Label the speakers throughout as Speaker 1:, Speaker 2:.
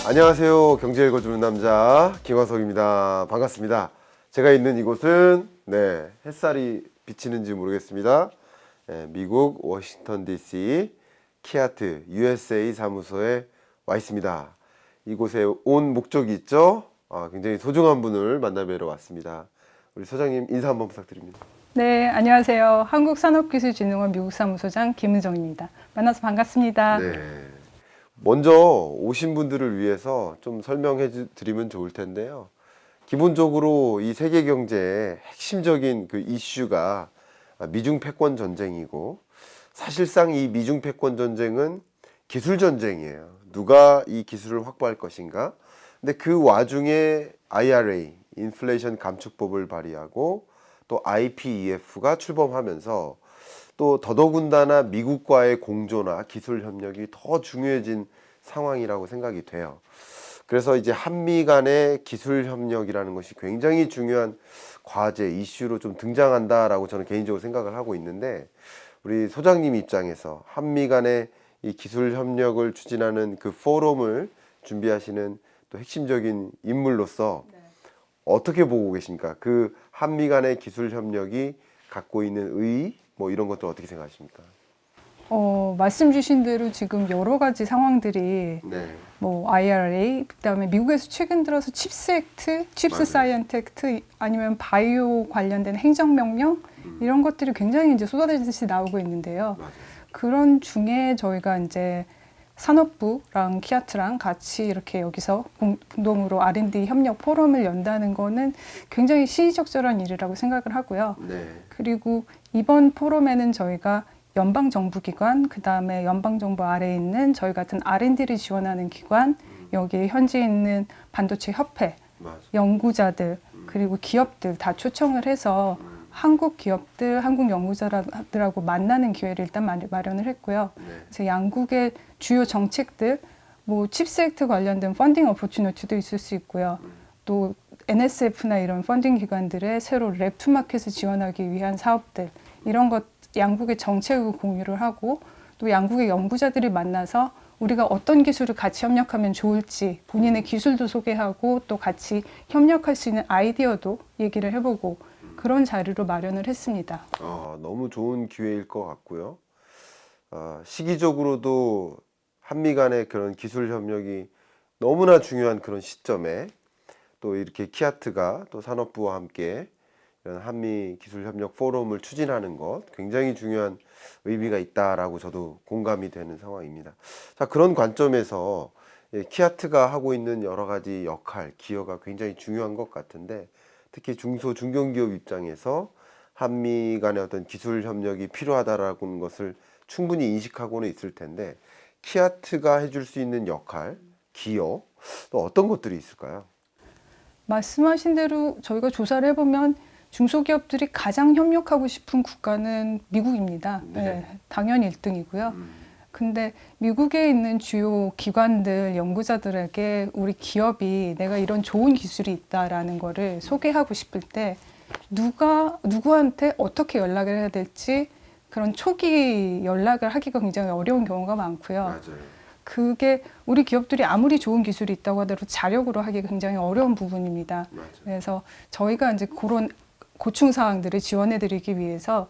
Speaker 1: 안녕하세요. 경제 읽어주는 남자 김화석입니다. 반갑습니다. 제가 있는 이곳은 햇살이 비치는지 모르겠습니다. 미국 워싱턴 DC 키아트 USA 사무소에 와 있습니다. 이곳에 온 목적이 있죠. 굉장히 소중한 분을 만나 뵈러 왔습니다. 우리 소장님 인사 한번 부탁드립니다.
Speaker 2: 네, 안녕하세요. 한국산업기술진흥원 미국사무소장 김은정입니다. 만나서 반갑습니다.
Speaker 1: 네. 먼저 오신 분들을 위해서 좀 설명해 드리면 좋을 텐데요. 기본적으로 이 세계 경제의 핵심적인 그 이슈가 미중 패권 전쟁이고, 사실상 이 미중 패권 전쟁은 기술 전쟁이에요. 누가 이 기술을 확보할 것인가. 근데 그 와중에 IRA, 인플레이션 감축법을 발의하고 또 IPEF가 출범하면서 또 더더군다나 미국과의 공조나 기술 협력이 더 중요해진 상황이라고 생각이 돼요. 그래서 이제 한미 간의 기술 협력이라는 것이 굉장히 중요한 과제, 이슈로 좀 등장한다라고 저는 개인적으로 생각을 하고 있는데, 우리 소장님 입장에서 한미 간의 이 기술 협력을 추진하는 그 포럼을 준비하시는 또 핵심적인 인물로서 어떻게 보고 계십니까? 그 한미 간의 기술 협력이 갖고 있는 의의, 뭐 이런 것들 어떻게 생각하십니까?
Speaker 2: 말씀 주신 대로 지금 여러 가지 상황들이 뭐 IRA, 그다음에 미국에서 최근 들어서 칩스 액트, 칩스 사이언트 액트, 아니면 바이오 관련된 행정명령 이런 것들이 굉장히 이제 쏟아지듯이 나오고 있는데요. 그런 중에 저희가 이제 산업부랑 키아트랑 같이 이렇게 여기서 공동으로 R&D 협력 포럼을 연다는 거는 굉장히 시의적절한 일이라고 생각을 하고요. 그리고 이번 포럼에는 저희가 연방정부기관, 그 다음에 연방정부 아래에 있는 저희 같은 R&D를 지원하는 기관, 여기에 현지에 있는 반도체 협회, 연구자들, 그리고 기업들 다 초청을 해서 한국 기업들, 한국 연구자들하고 만나는 기회를 일단 마련을 했고요. 그래서 양국의 주요 정책들, 뭐 칩스 액트 관련된 펀딩 어포추니티도 있을 수 있고요. 또 NSF나 이런 펀딩 기관들의 새로 랩투 마켓을 지원하기 위한 사업들, 이런 것 양국의 정책을 공유를 하고, 또 양국의 연구자들이 만나서 우리가 어떤 기술을 같이 협력하면 좋을지 본인의 기술도 소개하고 또 같이 협력할 수 있는 아이디어도 얘기를 해보고, 그런 자리로 마련을 했습니다.
Speaker 1: 너무 좋은 기회일 것 같고요. 시기적으로도 한미 간의 그런 기술 협력이 너무나 중요한 그런 시점에 또 이렇게 키아트가 또 산업부와 함께 이런 한미 기술 협력 포럼을 추진하는 것, 굉장히 중요한 의미가 있다라고 저도 공감이 되는 상황입니다. 자, 그런 관점에서 키아트가 하고 있는 여러 가지 역할, 기여가 굉장히 중요한 것 같은데, 특히 중소 중견기업 입장에서 한미 간의 어떤 기술 협력이 필요하다라는 것을 충분히 인식하고는 있을 텐데, 키아트가 해줄 수 있는 역할, 기여, 또 어떤 것들이 있을까요?
Speaker 2: 말씀하신 대로 저희가 조사를 해보면 중소기업들이 가장 협력하고 싶은 국가는 미국입니다. 당연히 1등이고요. 근데 미국에 있는 주요 기관들, 연구자들에게 우리 기업이 내가 이런 좋은 기술이 있다라는 거를 소개하고 싶을 때 누구한테 어떻게 연락을 해야 될지, 그런 초기 연락을 하기가 굉장히 어려운 경우가 많고요. 그게 우리 기업들이 아무리 좋은 기술이 있다고 하더라도 자력으로 하기가 굉장히 어려운 부분입니다. 그래서 저희가 이제 그런 고충 사항들을 지원해 드리기 위해서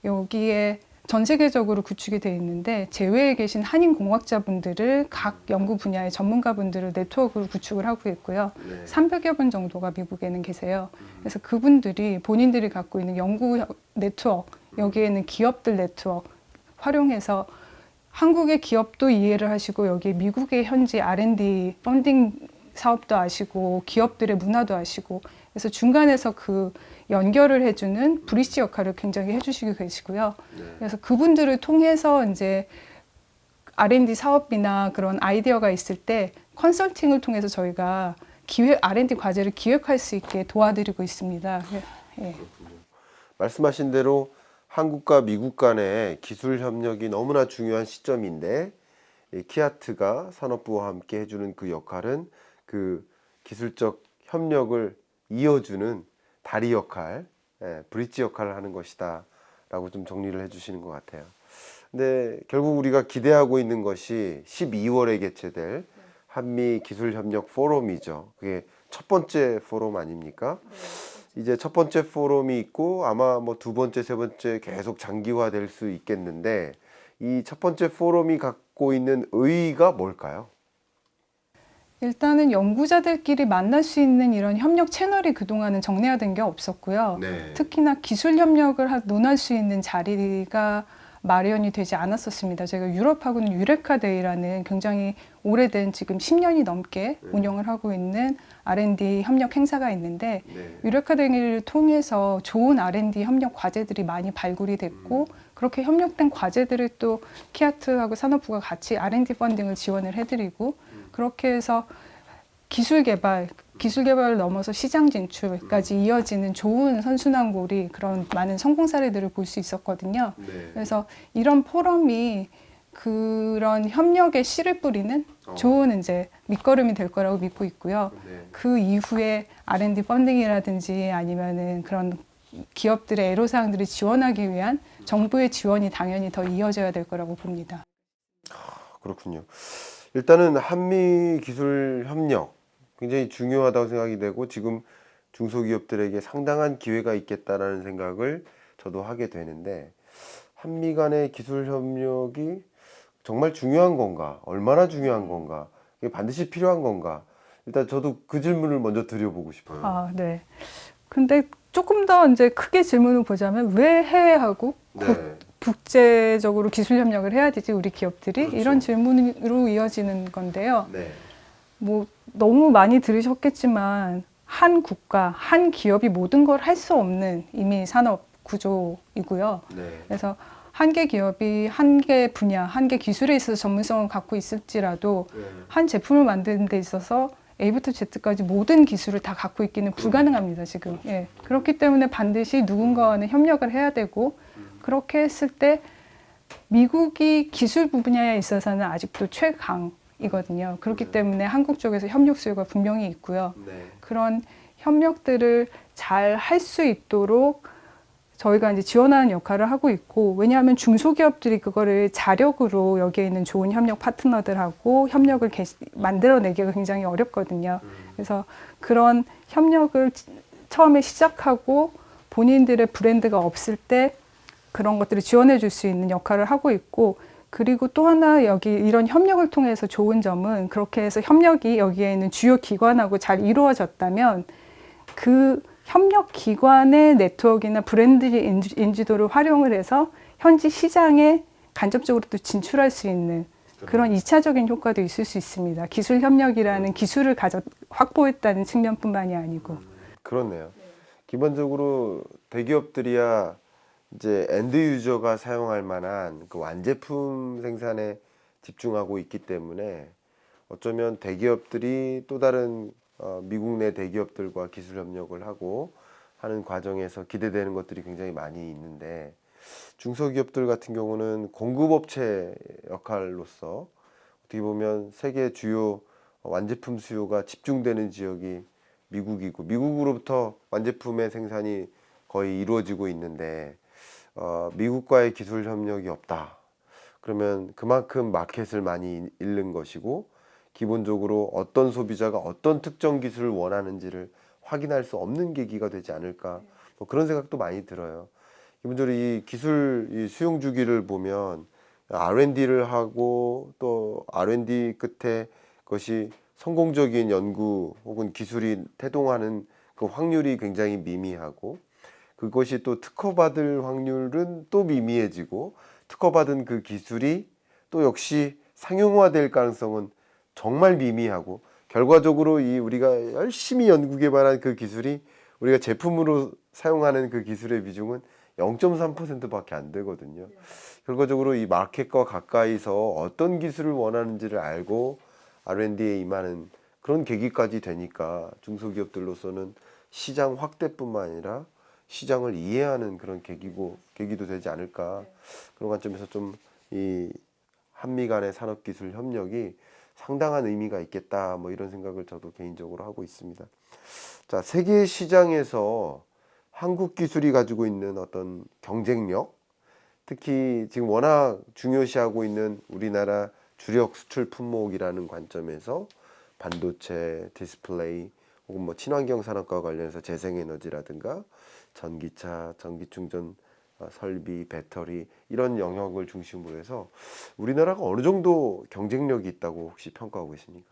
Speaker 2: 여기에 전 세계적으로 구축이 되어 있는데, 제외에 계신 한인 공학자분들을 각 연구 분야의 전문가분들을 네트워크로 구축을 하고 있고요. 300여 분 정도가 미국에는 계세요. 그래서 그분들이 본인들이 갖고 있는 연구 네트워크, 여기에는 기업들 네트워크 활용해서 한국의 기업도 이해를 하시고, 여기 미국의 현지 R&D 펀딩 사업도 아시고 기업들의 문화도 아시고, 그래서 중간에서 그 연결을 해주는 브리지 역할을 굉장히 해주시고 계시고요. 그래서 그분들을 통해서 이제 R&D 사업이나 그런 아이디어가 있을 때 컨설팅을 통해서 저희가 R&D 과제를 기획할 수 있게 도와드리고 있습니다.
Speaker 1: 말씀하신 대로 한국과 미국 간의 기술 협력이 너무나 중요한 시점인데, 키아트가 산업부와 함께 해주는 그 역할은 그 기술적 협력을 이어주는 다리 역할, 브릿지 역할을 하는 것이다 라고 좀 정리를 해주시는 것 같아요. 근데 결국 우리가 기대하고 있는 것이 12월에 개최될 한미 기술협력 포럼이죠. 그게 첫 번째 포럼 아닙니까? 이제 첫 번째 포럼이 있고 아마 뭐 두 번째, 세 번째 계속 장기화될 수 있겠는데 이 첫 번째 포럼이 갖고 있는 의의가 뭘까요?
Speaker 2: 일단은 연구자들끼리 만날 수 있는 이런 협력 채널이 그동안은 정례화된 게 없었고요.
Speaker 1: 네.
Speaker 2: 특히나 기술 협력을 논할 수 있는 자리가 마련이 되지 않았었습니다. 제가 유럽하고는 유레카 데이라는 굉장히 오래된 지금 10년이 넘게 운영을 하고 있는 R&D 협력 행사가 있는데
Speaker 1: 네.
Speaker 2: 유레카 데이를 통해서 좋은 R&D 협력 과제들이 많이 발굴이 됐고 그렇게 협력된 과제들을 또 키아트하고 산업부가 같이 R&D 펀딩을 지원을 해드리고 그렇게 해서 기술 개발을 넘어서 시장 진출까지 이어지는 좋은 선순환고리 그런 많은 성공 사례들을 볼 수 있었거든요.
Speaker 1: 네.
Speaker 2: 그래서 이런 포럼이 그런 협력에 씨를 뿌리는 좋은 이제 밑거름이 될 거라고 믿고 있고요.
Speaker 1: 네.
Speaker 2: 그 이후에 R&D 펀딩이라든지 아니면은 그런 기업들의 애로사항들을 지원하기 위한 정부의 지원이 당연히 더 이어져야 될 거라고 봅니다.
Speaker 1: 그렇군요. 일단은 한미 기술 협력 굉장히 중요하다고 생각이 되고 지금 중소기업들에게 상당한 기회가 있겠다라는 생각을 저도 하게 되는데 한미 간의 기술 협력이 정말 중요한 건가? 얼마나 중요한 건가? 이게 반드시 필요한 건가? 일단 저도 그 질문을 먼저 드려보고 싶어요.
Speaker 2: 아, 네. 근데 조금 더 이제 크게 질문을 보자면 왜 해외하고
Speaker 1: 네.
Speaker 2: 국제적으로 기술 협력을 해야 되지 우리 기업들이
Speaker 1: 그렇죠.
Speaker 2: 이런 질문으로 이어지는 건데요.
Speaker 1: 네.
Speaker 2: 뭐 너무 많이 들으셨겠지만 한 국가, 한 기업이 모든 걸 할 수 없는 이미 산업 구조이고요.
Speaker 1: 네.
Speaker 2: 그래서 한 개 기업이 한 개 분야, 한 개 기술에 있어서 전문성을 갖고 있을지라도
Speaker 1: 네.
Speaker 2: 한 제품을 만드는 데 있어서 A부터 Z까지 모든 기술을 다 갖고 있기는 불가능합니다, 지금. 예. 그렇기 때문에 반드시 누군가와는 협력을 해야 되고, 그렇게 했을 때 미국이 기술 분야에 있어서는 아직도 최강이거든요. 그렇기 때문에 한국 쪽에서 협력 수요가 분명히 있고요.
Speaker 1: 네.
Speaker 2: 그런 협력들을 잘 할 수 있도록 저희가 이제 지원하는 역할을 하고 있고, 왜냐하면 중소기업들이 그거를 자력으로 여기에 있는 좋은 협력 파트너들하고 협력을 만들어내기가 굉장히 어렵거든요. 그래서 그런 협력을 처음에 시작하고 본인들의 브랜드가 없을 때 그런 것들을 지원해 줄 수 있는 역할을 하고 있고, 그리고 또 하나 여기 이런 협력을 통해서 좋은 점은 그렇게 해서 협력이 여기에 있는 주요 기관하고 잘 이루어졌다면 그 협력 기관의 네트워크나 브랜드 인지도를 활용을 해서 현지 시장에 간접적으로 또 진출할 수 있는 그런 2차적인 효과도 있을 수 있습니다. 기술 협력이라는 기술을 확보했다는 측면뿐만이 아니고.
Speaker 1: 그렇네요. 기본적으로 대기업들이야 이제 엔드 유저가 사용할 만한 그 완제품 생산에 집중하고 있기 때문에 어쩌면 대기업들이 또 다른 미국 내 대기업들과 기술 협력을 하고 하는 과정에서 기대되는 것들이 굉장히 많이 있는데 중소기업들 같은 경우는 공급업체 역할로서 어떻게 보면 세계 주요 완제품 수요가 집중되는 지역이 미국이고 미국으로부터 완제품의 생산이 거의 이루어지고 있는데 미국과의 기술 협력이 없다. 그러면 그만큼 마켓을 많이 잃는 것이고 기본적으로 어떤 소비자가 어떤 특정 기술을 원하는지를 확인할 수 없는 계기가 되지 않을까 뭐 그런 생각도 많이 들어요. 기본적으로 이 기술 이 수용 주기를 보면 R&D를 하고 또 R&D 끝에 그것이 성공적인 연구 혹은 기술이 태동하는 그 확률이 굉장히 미미하고 그것이 또 특허받을 확률은 또 미미해지고 특허받은 그 기술이 또 역시 상용화될 가능성은 정말 미미하고 결과적으로 이 우리가 열심히 연구 개발한 그 기술이 우리가 제품으로 사용하는 그 기술의 비중은 0.3%밖에 안 되거든요. 결과적으로 이 마켓과 가까이서 어떤 기술을 원하는지를 알고 R&D에 임하는 그런 계기까지 되니까 중소기업들로서는 시장 확대뿐만 아니라 시장을 이해하는 그런 계기도 되지 않을까 그런 관점에서 좀 이 한미 간의 산업기술 협력이 상당한 의미가 있겠다 뭐 이런 생각을 저도 개인적으로 하고 있습니다. 자, 세계 시장에서 한국 기술이 가지고 있는 어떤 경쟁력, 특히 지금 워낙 중요시하고 있는 우리나라 주력 수출 품목이라는 관점에서 반도체, 디스플레이 혹은 뭐 친환경 산업과 관련해서 재생에너지라든가 전기차, 전기충전 설비, 배터리 이런 영역을 중심으로 해서 우리나라가 어느 정도 경쟁력이 있다고 혹시 평가하고 계십니까?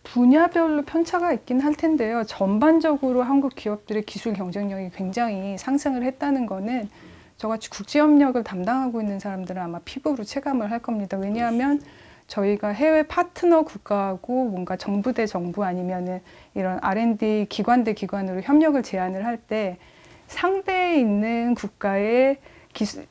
Speaker 2: 분야별로 편차가 있긴 할 텐데요. 전반적으로 한국 기업들의 기술 경쟁력이 굉장히 상승을 했다는 거는 저같이 국제협력을 담당하고 있는 사람들은 아마 피부로 체감을 할 겁니다. 왜냐하면 저희가 해외 파트너 국가하고 뭔가 정부 대 정부 아니면은 이런 R&D 기관 대 기관으로 협력을 제안을 할 때 상대에 있는 국가의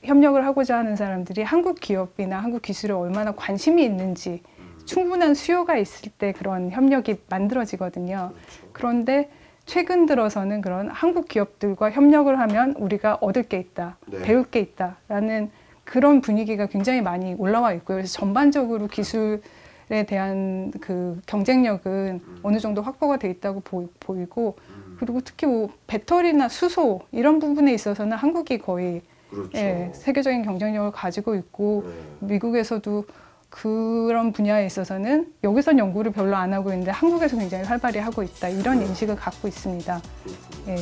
Speaker 2: 협력을 하고자 하는 사람들이 한국 기업이나 한국 기술에 얼마나 관심이 있는지 충분한 수요가 있을 때 그런 협력이 만들어지거든요. 그런데 최근 들어서는 그런 한국 기업들과 협력을 하면 우리가 얻을 게 있다,
Speaker 1: 네.
Speaker 2: 배울 게 있다라는 그런 분위기가 굉장히 많이 올라와 있고요. 그래서 전반적으로 기술에 대한 그 경쟁력은 어느 정도 확보가 돼 있다고 보이고, 그리고 특히 뭐 배터리나 수소 이런 부분에 있어서는 한국이 거의
Speaker 1: 그렇죠.
Speaker 2: 예, 세계적인 경쟁력을 가지고 있고 미국에서도 그런 분야에 있어서는 여기선 연구를 별로 안 하고 있는데 한국에서 굉장히 활발히 하고 있다 이런 인식을 갖고 있습니다. 예.